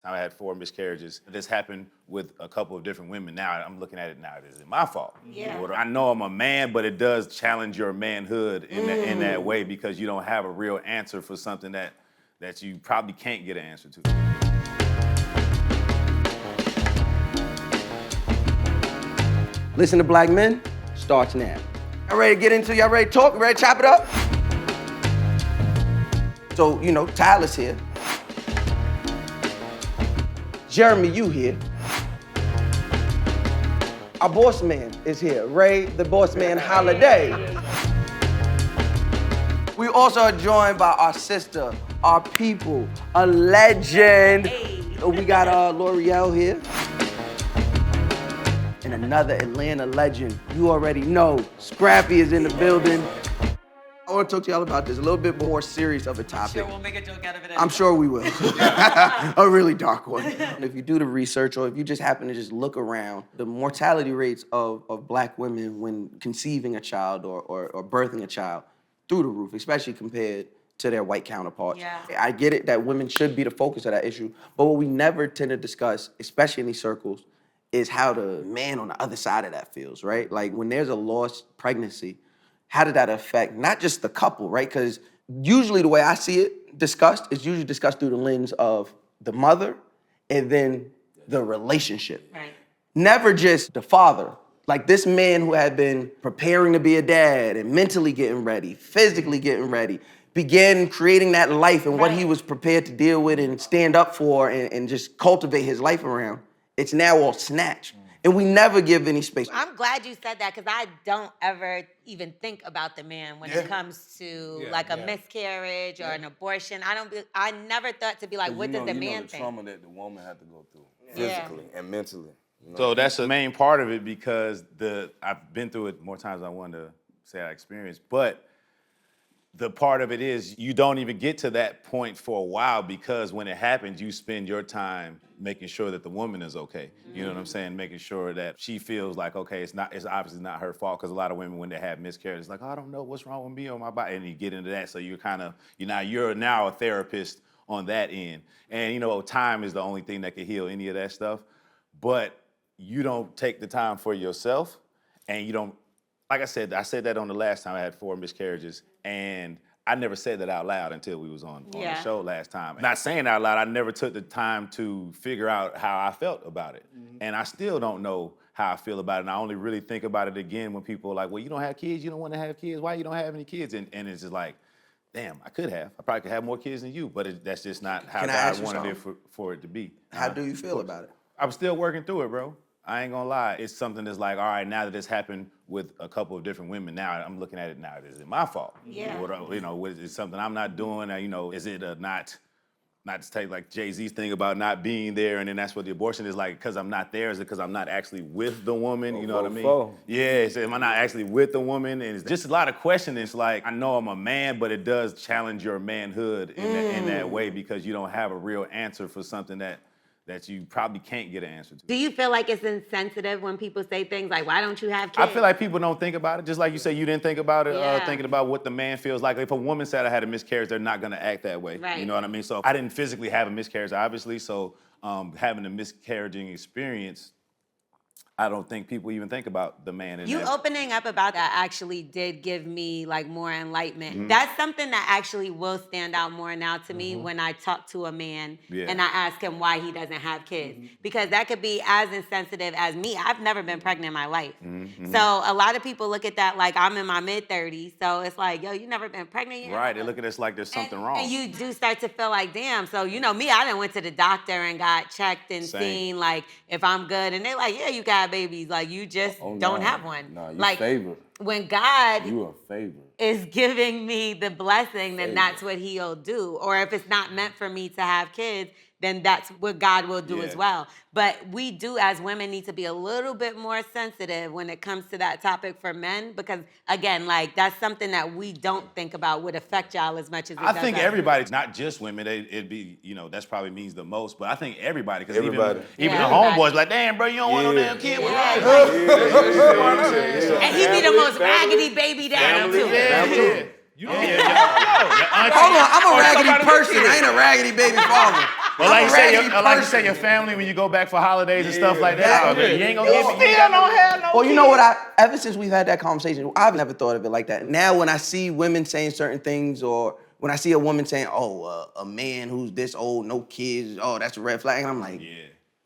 I had 4 miscarriages. This happened with a couple of different women. Now I'm looking at it now, is it my fault? Yeah. I know I'm a man, but it does challenge your manhood in that way because you don't have a real answer for something that you probably can't get an answer to. Listen to Black Men starts now. Y'all ready to get into, y'all ready to talk? Ready to chop it up? So, Tyler's here. Jeremie, you here. Our boss man is here. Rae, the boss man, Holliday. We also are joined by our sister, our people, a legend. We got L'Oreal here. And another Atlanta legend. You already know, Scrappy is in the building. I want to talk to y'all about this, a little bit more serious of a topic. Sure, we'll make a joke out of it. I'm sure we will. A really dark one. And if you do the research or if you just happen to just look around, the mortality rates of Black women when conceiving a child or birthing a child through the roof, especially compared to their white counterparts. Yeah. I get it that women should be the focus of that issue, but what we never tend to discuss, especially in these circles, is how the man on the other side of that feels, right? Like when there's a lost pregnancy, how did that affect not just the couple, right? Because usually the way I see it discussed is usually discussed through the lens of the mother and then the relationship. Right. Never just the father. Like this man who had been preparing to be a dad and mentally getting ready, physically getting ready, began creating that life and what he was prepared to deal with and stand up for and just cultivate his life around. It's now all snatched. And we never give any space. I'm glad you said that because I don't ever even think about the man when it comes to a miscarriage or an abortion. I never thought to be like, what does the man think? Trauma that the woman had to go through Yeah. physically and mentally. So that's the main part of it because I've been through it more times than I wanted to say I experienced, but the part of it is you don't even get to that point for a while because when it happens, you spend your time making sure that the woman is okay. You know what I'm saying? Making sure that she feels like, okay, it's obviously not her fault because a lot of women, when they have miscarriages, like, oh, I don't know what's wrong with me or my body, and you get into that. So you're now a therapist on that end. And time is the only thing that can heal any of that stuff. But you don't take the time for yourself and you don't, like I said that on the last time I had 4 miscarriages, and I never said that out loud until we was on the show last time. Not saying out loud, I never took the time to figure out how I felt about it. And I still don't know how I feel about it, and I only really think about it again when people are like, well, you don't have kids, you don't want to have kids, why you don't have any kids? And it's just like, damn, I could have. I probably could have more kids than you, but that's just not how God wanted it for it to be. How do you feel about it? I'm still working through it, bro. I ain't gonna lie. It's something that's like, all right, now that this happened with a couple of different women, now I'm looking at it now, is it my fault? Yeah. Is something I'm not doing? Is it not to take like Jay-Z's thing about not being there, and then that's what the abortion is like, because I'm not there, is it because I'm not actually with the woman? You know what I mean? Yeah, so am I not actually with the woman? And it's just a lot of questions. It's like, I know I'm a man, but it does challenge your manhood in that way because you don't have a real answer for something that you probably can't get an answer to. Do you feel like it's insensitive when people say things like, why don't you have kids? I feel like people don't think about it. Just like you say, you didn't think about it, thinking about what the man feels like. If a woman said I had a miscarriage, they're not gonna act that way. Right. You know what I mean? So I didn't physically have a miscarriage, obviously. So having a miscarriaging experience, I don't think people even think about the man in You that. opening up about that actually did give me like more enlightenment. Mm-hmm. That's something that actually will stand out more now to me when I talk to a man and I ask him why he doesn't have kids. Because that could be as insensitive as me. I've never been pregnant in my life. So a lot of people look at that like I'm in my mid-30s. So it's like, yo, you never been pregnant? Right, they look at us like there's something wrong. And you do start to feel like, damn, so me, I done went to the doctor and got checked and seen like if I'm good. And they like, yeah, you got babies. Like you just don't have one. Nah, you like favored. When God You are favored. is giving me the blessing, then that's what he'll do. Or if it's not meant for me to have kids, then that's what God will do as well. But we do, as women, need to be a little bit more sensitive when it comes to that topic for men, because again, like that's something that we don't think about would affect y'all as much as it does I think us. everybody's not just women. It'd be, that's probably means the most. But I think everybody, because even Everybody. the everybody. homeboys like, damn, bro, you don't want no damn kid. And he be the most raggedy baby daddy too. Hold on, I'm a raggedy person. I ain't a raggedy baby father. Well, like you say, person. your family when you go back for holidays and stuff like Yeah. that. Oh, you ain't gonna give me. Still don't have no Well, you know what? Ever since we've had that conversation, I've never thought of it like that. Now, when I see women saying certain things, or when I see a woman saying, "Oh, a man who's this old, no kids, oh, that's a red flag," and I'm like,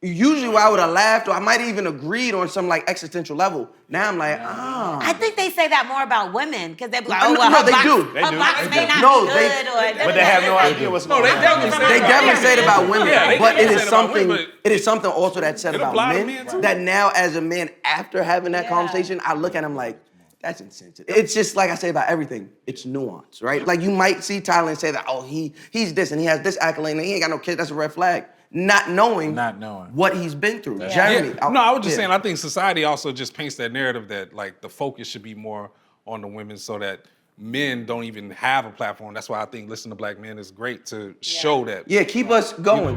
usually where I would have laughed, or I might even agreed on some like existential level. Now I'm like, I think they say that more about women because they be like, No, oh, well, no, her they box, do. her box may not No, be they- good, or But they have no idea what's going on. They definitely say They about definitely women. say it about women, Yeah, they but it definitely is say it about something. women, It is something also that's said it about apply to men men, too. that now, as a man, after having that conversation, I look at him like, that's insensitive. It's just like I say about everything. It's nuance, right? Like you might see Tyler and say that, oh, he's this and he has this accolade and he ain't got no kids. That's a red flag. Not knowing what he's been through. Jeremie. No, I was just saying, I think society also just paints that narrative that like the focus should be more on the women so that men don't even have a platform. That's why I think Listen to Black Men is great to show that. Yeah, keep us going.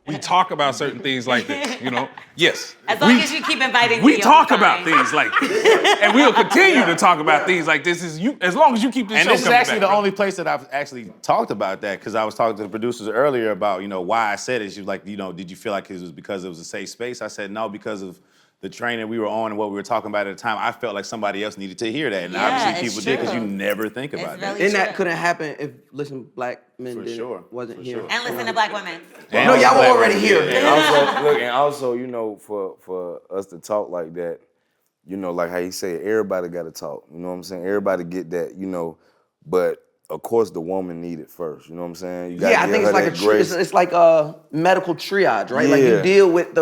We talk about certain things like this, you know? Yes. as long as you keep inviting me, We you'll talk be about fine. things like this. And we'll continue to talk about things like this as long as you keep this And show this is coming actually back, the bro. only place that I've actually talked about that, because I was talking to the producers earlier about, why I said it. She was like, did you feel like it was because it was a safe space? I said, no, because of the training we were on and what we were talking about at the time. I felt like somebody else needed to hear that. And Yeah, obviously it's people did, because you true. never think about It's that. really And true. that couldn't happen if Black Men For didn't, sure. wasn't For here. sure. And listen to Black women. And No, y'all were Black already women. here. And also, for us to talk like that, like how you say, everybody got to talk. You know what I'm saying? Everybody get that, but of course the woman need it first. You know what I'm saying? You gotta Yeah, I give think her it's like that grace. it's like a medical triage, right? Like you Yeah. deal with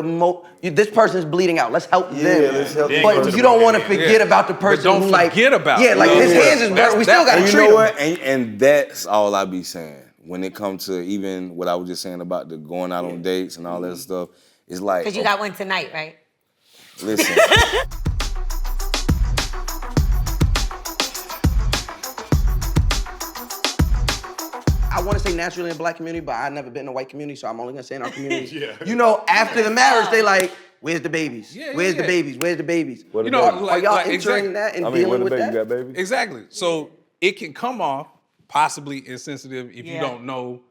this person's bleeding out. Let's help them. let's help them But first. you don't want to forget about the person don't who like forget about Yeah, it. like his Yeah. hands is burnt. We still got to And treat you know him. what? And that's all I be saying when it comes to even what I was just saying about the going out on dates and all that stuff. It's like, Because you got one tonight, right? listen. I want to say naturally in the Black community, but I've never been in a white community, so I'm only gonna say in our community. After the marriage, they like, where's the babies? Where's the babies? Where's the babies? What You the know, baby? Are y'all like, entering exactly. that and I mean, dealing when the with baby that? got baby? Exactly. So it can come off possibly insensitive if you Yeah. don't know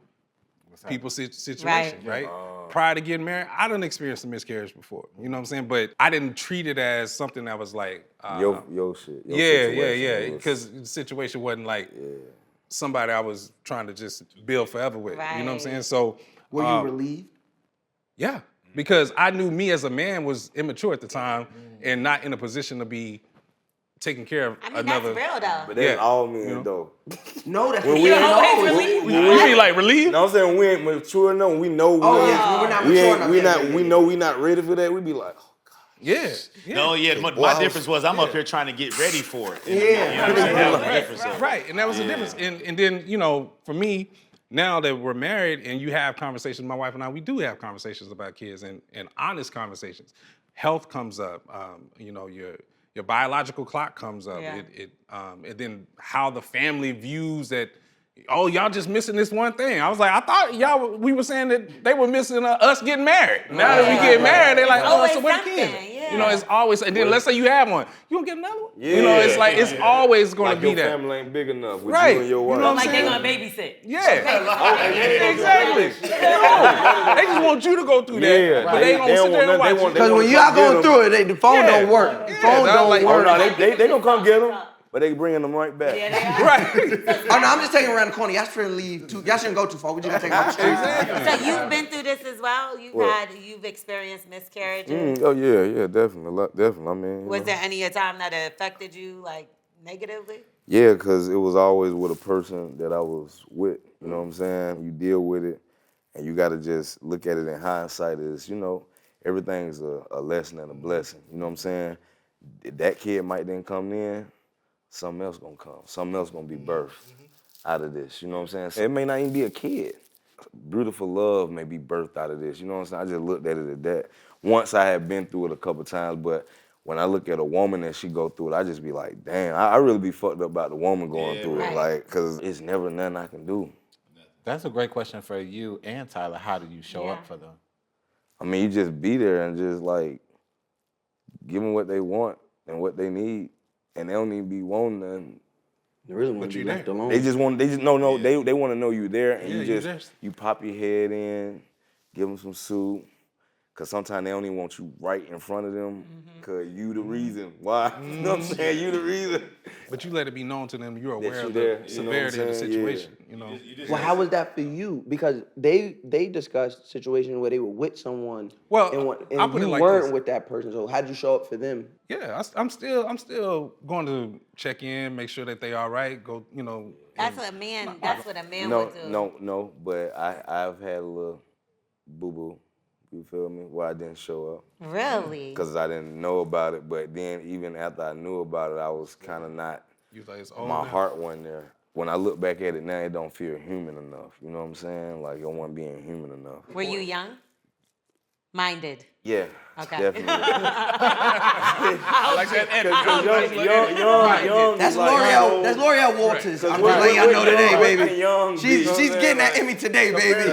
people's situation, Right. right? Prior to getting married, I done experienced a miscarriage before. You know what I'm saying? But I didn't treat it as something that was like, Your shit. Your yeah, situation was- because the situation wasn't like somebody I was trying to just build forever with. You know what I'm Right. saying? So Were you relieved? yeah, because I knew me as a man was immature at the time and not in a position to be taking care of I mean, another. that's real, though. But that's Yeah. all men though. No, that's When what we you ain't know. always relieved. You mean like relieved? No, I'm saying when we ain't mature enough. We know we Oh, ain't- yes, when we're not we mature ain't- enough, we yeah, not. yeah, We yeah. know we not ready for that. We be like, oh God. Yeah. No, my difference was I'm up here trying to get ready for it. You know what I'm saying? That was the difference. Right, and that was the difference. And then, for me, now that we're married and you have conversations, my wife and I, we do have conversations about kids and honest conversations. Health comes up, your biological clock comes up. Yeah. And then how the family views that, oh, y'all just missing this one thing. I was like, I thought we were saying that they were missing us getting married. Now that we get married, they're like, oh, Always so where the something, kids? yeah. It's always, and then let's say you have one. You don't get another one? Yeah. It's like, it's always going Like to be your that. family ain't big enough with Right. you and your You wife. know what I'm Like saying? they're gonna babysit. Yeah. Exactly. No. They just want you to go through that. Yeah, But they don't sit there and watch you. Because when y'all going through it, the phone don't work. The phone Yeah, don't like- Oh work. no, they gonna come get them, but they bringing them right back. Right. Oh no, I'm just taking around the corner. Y'all shouldn't leave too. Y'all shouldn't go too far. We just gotta take them out the street. So you've been through this as well? You've experienced miscarriages? Oh yeah, definitely, definitely. I mean, Was there any time that it affected you like negatively? Yeah, because it was always with a person that I was with. You know what I'm saying? You deal with it, and you got to just look at it in hindsight as, everything's a lesson and a blessing. You know what I'm saying? That kid might then come in, something else gonna come. Something else gonna be birthed out of this. You know what I'm saying? So it may not even be a kid. Beautiful love may be birthed out of this. You know what I'm saying? I just looked at it as that. Once I had been through it a couple times, but when I look at a woman and she go through it, I just be like, damn, I really be fucked up about the woman going through it. Like, because it's never nothing I can do. That's a great question for you and Tyler. How do you show up for them? I mean, you just be there and just like give them what they want and what they need, and they don't even be wanting nothing. They really want But to be you left there. alone. They just want, they want to know you there, and Yeah, you you just, there. you pop your head in, give them some soup, cause sometimes they don't even want you right in front of them, cause you the reason why. You know what I'm saying? You the reason. But you let it be known to them you're aware you of there, the you know what I'm severity of the saying? situation. Yeah. You know. Well, how was that for you? Because they discussed situations where they were with someone, Well, and I'll put it you like weren't this. with that person. So how did you show up for them? Yeah, I'm still going to check in, make sure that they all right. Go, you know. That's and- what a man No, would do. no, but I've had a little boo-boo, you feel me, where I didn't show up. Really? Because I didn't know about it, but then even after I knew about it, I was kind of not, You like it's all my now. heart wasn't there. When I look back at it now, it don't feel human enough, you know what I'm saying? Like, it wasn't being human enough. Were you young? Minded. Yeah, Okay. definitely. I like that edit. young That's is like, L'Oreal. That's L'Oreal Walters. I'm just letting y'all know today, baby. She's getting that Emmy today, baby.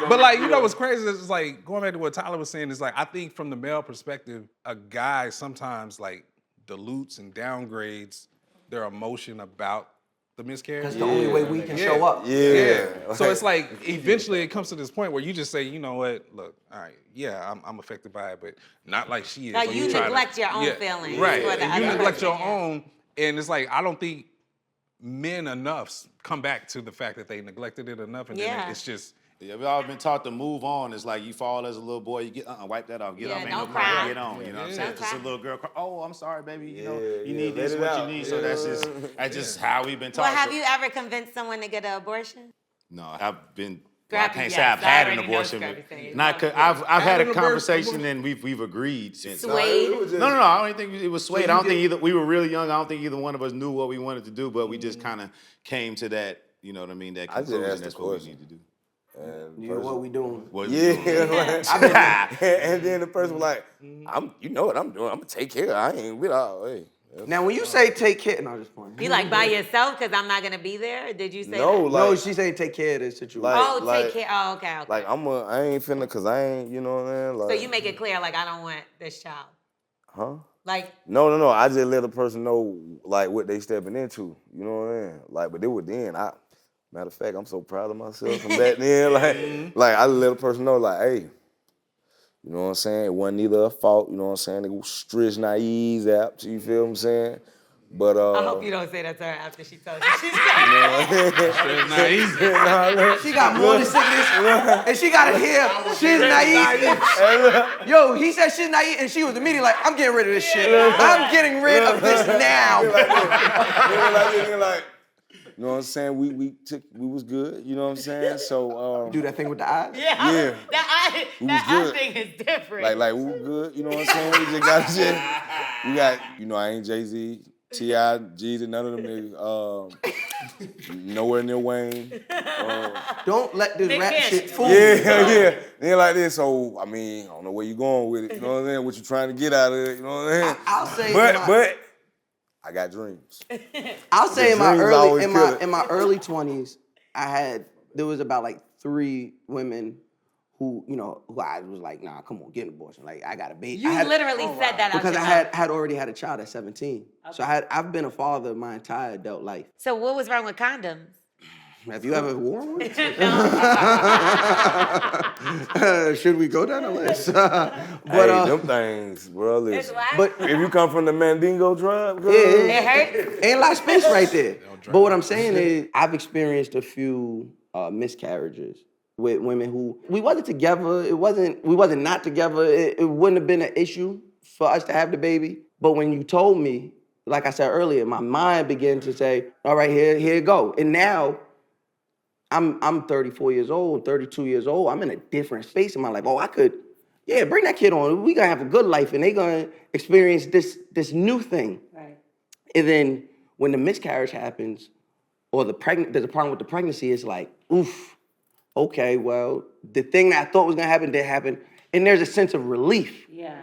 But like, you know what's crazy is like going back to what Tyler was saying is like I think from the male perspective, a guy sometimes like dilutes and downgrades their emotion about the miscarriage. That's the only way we can Yeah. show up. Yeah. So it's like eventually it comes to this point where you just say, you know what, look, all right, yeah, I'm affected by it, but not like she is. Like Or you try to- neglect your own feelings Right. for the And you other neglect person, your yeah. own, and it's like I don't think men enough come back to the fact that they neglected it enough, and Yeah. then it's just. Yeah, we all been taught to move on. It's like you fall as a little boy, you get wipe that off, get Yeah, off, ain't don't no problem, cry. get on. You know what I'm Yeah. saying? Don't Just a cry. little girl cry. Oh, I'm sorry, baby. You know, Yeah, you yeah, need let this, it what out. you need. So that's just how we've been taught. Well, have So- you ever convinced someone to get an abortion? No, I've been. Scrappy, I can't yes, say I've I had an already know abortion. Scrappy But saying not. no. I've had an a abortion. conversation and we've agreed since. Swayed. No, I don't think it was swayed. I don't think either. We were really young. I don't think either one of us knew what we wanted to do, but we just kind of came to that. You know what I mean? That I just conclusion. asked the That's what we question. need to do. And Yeah, what we doing? What we doing. yeah, like, and then the person was like, you know what I'm doing, I'm gonna take care, I ain't with all, hey. Now, when you say take care, no, just playing. You like by yourself because I'm not gonna be there? Did you say No, that? like, No, she saying take care of this situation. Like- Oh, take care. Oh, okay. like I ain't finna, cause I ain't, you know what I mean? Like, So you make it clear, like I don't want this child. huh? Like No, I just let a person know, like, what they stepping into, you know what I mean? Like, but they were then, matter of fact, I'm so proud of myself from back then, like I let a person know, like, hey, you know what I'm saying? It wasn't either a fault, you know what I'm saying? They go stretch naive out, you feel what I'm saying? But I hope you don't say that to her after she tells you she's naive. She got morning sickness, and she got to hear she's naive. Yo, he said she's naive, and she was immediately like, I'm getting rid of this shit. I'm getting rid of this now. like, you know what I'm saying? We was good, you know what I'm saying? So Do that thing with the eyes? Yeah. That good. I think is different. like we were good, you know what I'm saying? We just got shit. We got, you know, I ain't Jay-Z, T.I., Jeezy, none of them niggas. Nowhere near Wayne. Don't let this They rap can't. shit fool you. Yeah. Then like this, so I mean, I don't know where you going with it, you know what I'm saying? What you trying to get out of it, you know what I'm saying? I'll say But I got dreams. I'll say in The my dreams always kill it. early 20s, there was about like 3 women who I was like, nah, come on, get an abortion. Like I got a baby. You literally said that out because your I mouth. had already had a child at 17. So I've been a father my entire adult life. So what was wrong with condoms? Have you ever worn one? Should we go down the list? Hey, them things, bro, listen. But If you come from the Mandingo tribe, girl, It hurts. ain't a lot of space right there. But what I'm saying is, I've experienced a few miscarriages with women who we wasn't together. We wasn't not together. It wouldn't have been an issue for us to have the baby. But when you told me, like I said earlier, my mind began to say, all right, here you go. And now I'm 34 years old, 32 years old. I'm in a different space in my life. Oh, I could, bring that kid on. We gonna have a good life, and they gonna experience this new thing. Right. And then when the miscarriage happens, or there's a problem with the pregnancy, it's like, oof, okay, well, the thing that I thought was gonna happen did happen, and there's a sense of relief. Yeah.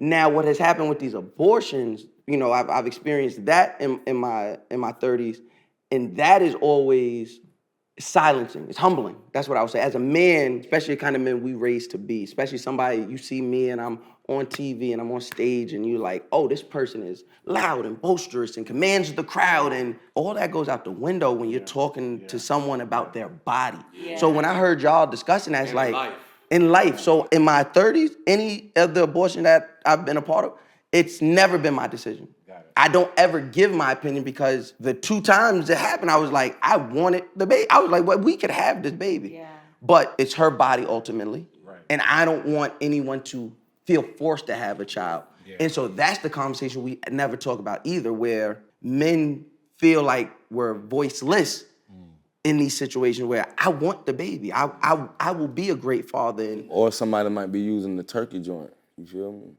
Now, what has happened with these abortions, I've experienced that in my 30s, and that is always silencing. It's humbling. That's what I would say. As a man, especially the kind of men we raised to be, especially somebody, you see me and I'm on TV and I'm on stage and you're like, oh, this person is loud and boisterous and commands the crowd, and all that goes out the window when you're talking to someone about their body. So when I heard y'all discussing that, it's like, in life. So in my 30s, any of the abortion that I've been a part of, it's never been my decision. I don't ever give my opinion because the 2 times it happened, I was like, I wanted the baby. I was like, well, we could have this baby. Yeah. But it's her body ultimately. Right. And I don't want anyone to feel forced to have a child. Yeah. And so that's the conversation we never talk about either, where men feel like we're voiceless in these situations where I want the baby. I will be a great father. And, Or somebody might be using the turkey joint. You feel me?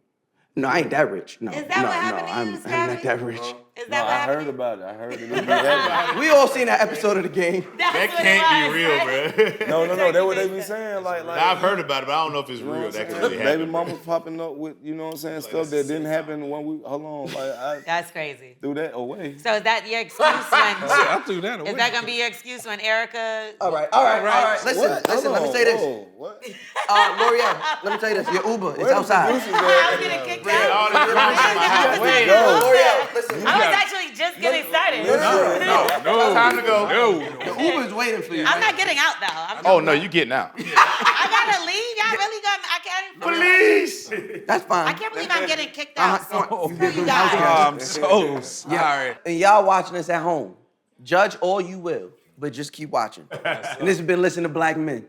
no, I ain't that rich. No, Is that what happened to you, I'm not Scrappy? that rich. Is that No, what I happened? heard about it. I heard it. We all seen that episode of the game. That's That what it can't was, be real, right? bro. No, that's what they be saying. Like I've heard about it, but I don't know if it's you know real. what I'm That could saying? really Baby happen. mama popping up with, you know what I'm saying, stuff that didn't happen when we, hold on, like I That's crazy. threw that away. So is that your excuse when? I threw that away. Is that gonna be your excuse when Erica? All right. Listen, let me say this. What? L'Oreal, let me tell you this. Your Uber is outside. I'm getting kicked All out. this drama in my house. Wait, go. L'Oreal, listen. I was actually just getting started. No. Time to go. No. The Uber's waiting for you. I'm not getting out though. Oh no, you getting out. I gotta leave. Y'all really got me. I can't. Police. That's fine. I can't believe I'm getting kicked out. You Screw did you good guys. I'm so sorry. And y'all watching this at home, judge all you will, but just keep watching. And this has been Listen to Black Men.